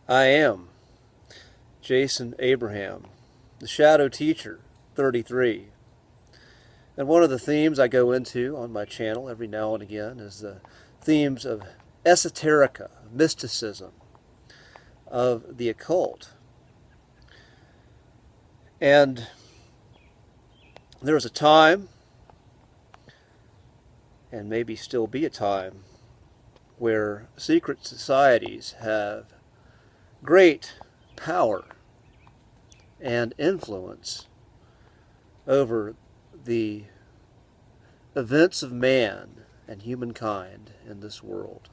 I am Jason Abraham, the Shadow Teacher, 33. And one of the themes I go into on my channel every now and again is the themes of esoterica, mysticism, of the occult. And there was a time, and maybe still be a time, where secret societies have great power and influence over the events of man and humankind in this world.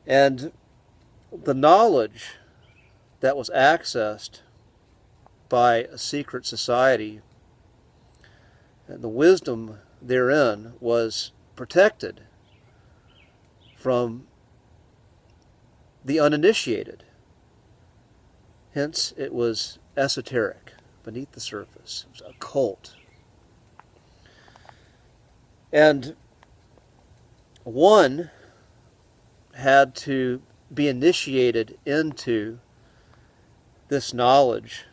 And the knowledge that was accessed by a secret society and the wisdom therein was protected from the uninitiated. Hence, it was esoteric, beneath the surface. It was occult. And one had to be initiated into this knowledge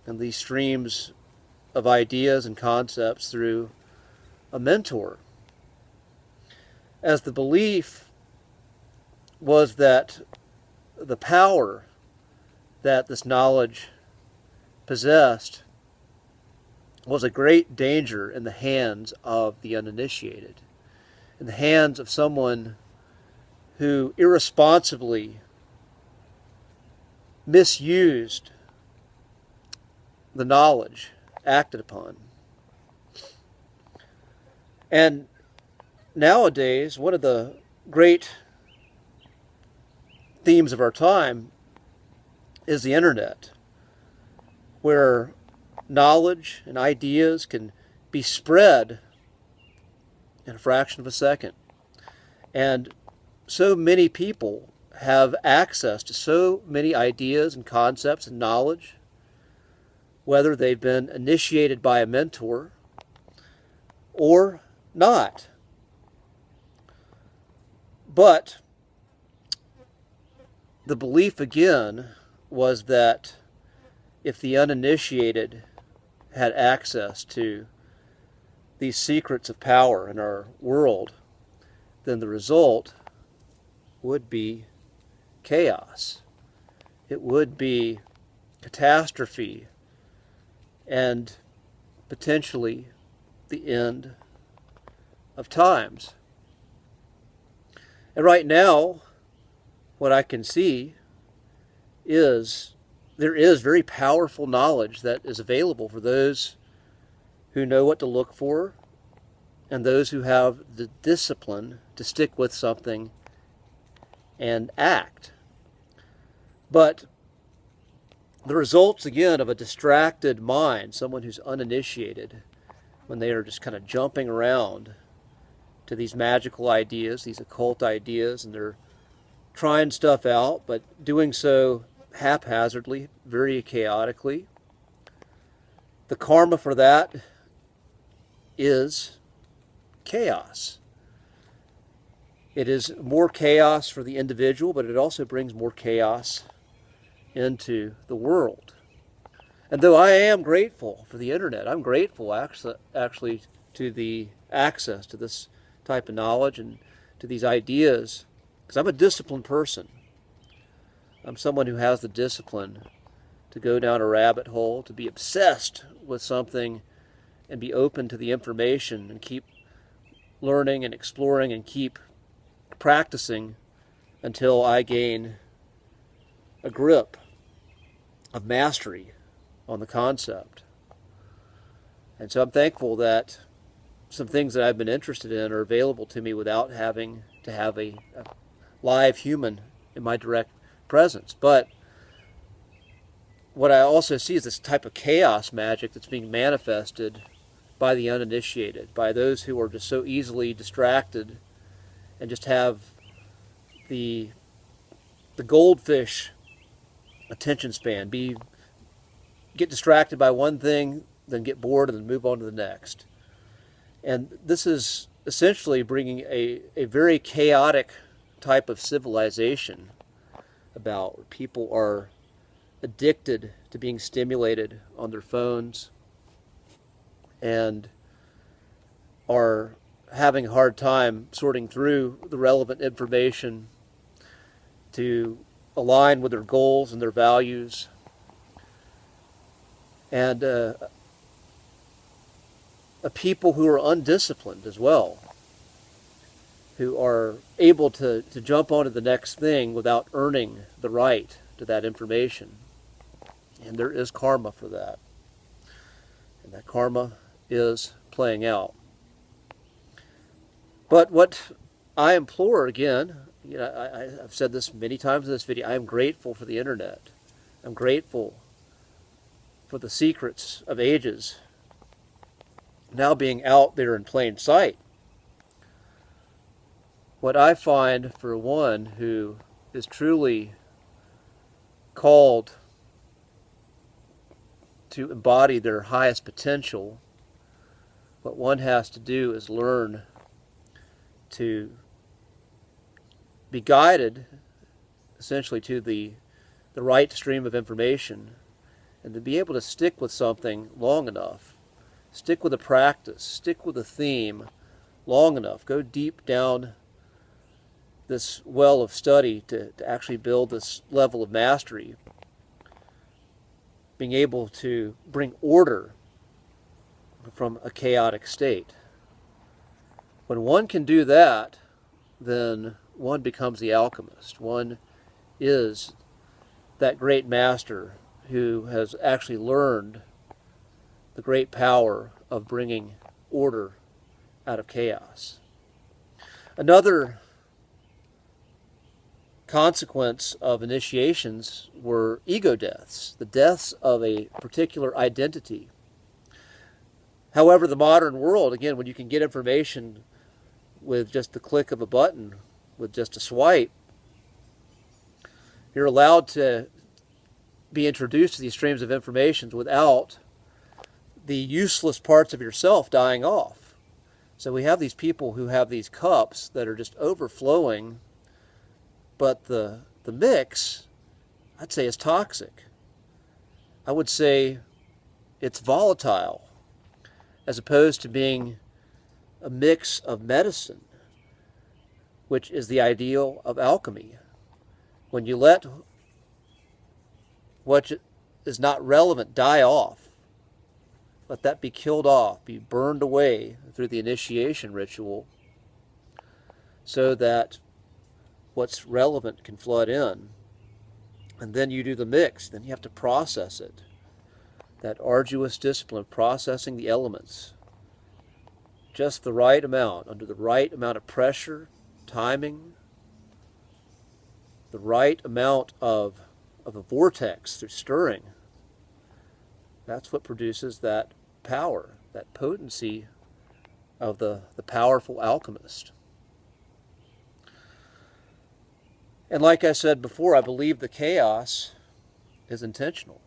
and these streams of ideas and concepts through a mentor, as the belief was that the power that this knowledge possessed was a great danger in the hands of the uninitiated, in the hands of someone who irresponsibly misused the knowledge acted upon. And nowadays, one of the great themes of our time is the internet, where knowledge and ideas can be spread in a fraction of a second. And so many people have access to so many ideas and concepts and knowledge, whether they've been initiated by a mentor or not. But the belief again was that if the uninitiated had access to these secrets of power in our world, then the result would be chaos. It would be catastrophe and potentially the end of times. And right now, what I can see is there is very powerful knowledge that is available for those who know what to look for and those who have the discipline to stick with something and act. But the results, again, of a distracted mind, someone who's uninitiated, when they are just kind of jumping around to these magical ideas, these occult ideas, and they're trying stuff out, but doing so haphazardly, very chaotically. The karma for that is chaos. It is more chaos for the individual, but it also brings more chaos into the world. And though I am grateful for the internet, I'm grateful actually to the access to this type of knowledge and to these ideas, because I'm a disciplined person. I'm someone who has the discipline to go down a rabbit hole, to be obsessed with something and be open to the information and keep learning and exploring and keep practicing until I gain a grip of mastery on the concept. And so I'm thankful that some things that I've been interested in are available to me without having to have a live human in my direct presence. But what I also see is this type of chaos magic that's being manifested by the uninitiated, by those who are just so easily distracted and just have the goldfish attention span, get distracted by one thing, then get bored and then move on to the next. And this is essentially bringing a very chaotic type of civilization about, where people are addicted to being stimulated on their phones and are having a hard time sorting through the relevant information to align with their goals and their values. And a people who are undisciplined as well, who are able to jump onto the next thing without earning the right to that information. And there is karma for that. And that karma is playing out. But what I implore, again, I've said this many times in this video, I am grateful for the internet. I'm grateful for the secrets of ages now being out there in plain sight. What I find for one who is truly called to embody their highest potential, what one has to do is learn to be guided essentially to the right stream of information, and to be able to stick with something long enough, stick with a practice, stick with a theme long enough, go deep down this well of study to actually build this level of mastery, being able to bring order from a chaotic state. When one can do that, then one becomes the alchemist. One is that great master who has actually learned the great power of bringing order out of chaos. Another consequence of initiations were ego deaths, the deaths of a particular identity. However, the modern world, again, when you can get information with just the click of a button, with just a swipe, you're allowed to be introduced to these streams of information without the useless parts of yourself dying off. So we have these people who have these cups that are just overflowing, but the mix, I'd say, is toxic. I would say it's volatile, as opposed to being a mix of medicine, which is the ideal of alchemy. When you let what is not relevant die off, let that be killed off, be burned away through the initiation ritual, so that what's relevant can flood in. And then you do the mix, then you have to process it. That arduous discipline of processing the elements, just the right amount, under the right amount of pressure, timing, the right amount of a vortex through stirring. That's what produces that power, that potency of the powerful alchemist. And like I said before, I believe the chaos is intentional.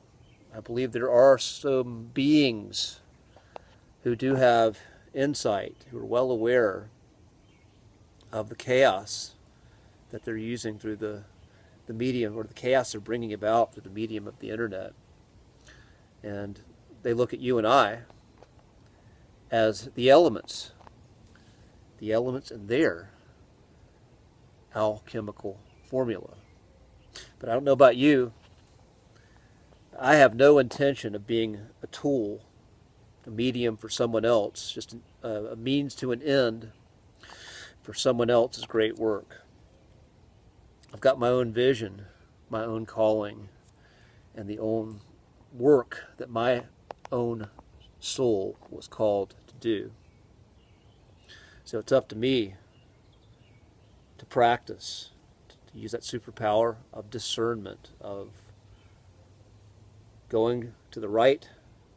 I believe there are some beings who do have insight, who are well aware of the chaos that they're using through the medium, or the chaos they're bringing about through the medium of the internet. And they look at you and I as the elements in their alchemical formula. But I don't know about you. I have no intention of being a tool, a medium for someone else, just a means to an end for someone else's great work. I've got my own vision, my own calling, and the own work that my own soul was called to do. So it's up to me to practice, to use that superpower of discernment, of going to the right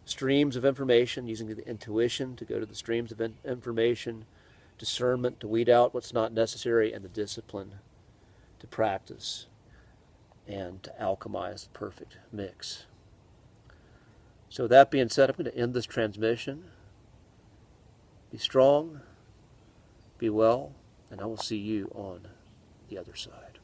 streams of information, using the intuition to go to the streams of information, discernment to weed out what's not necessary, and the discipline to practice and to alchemize the perfect mix. So that being said, I'm going to end this transmission. Be strong, be well, and I will see you on the the other side.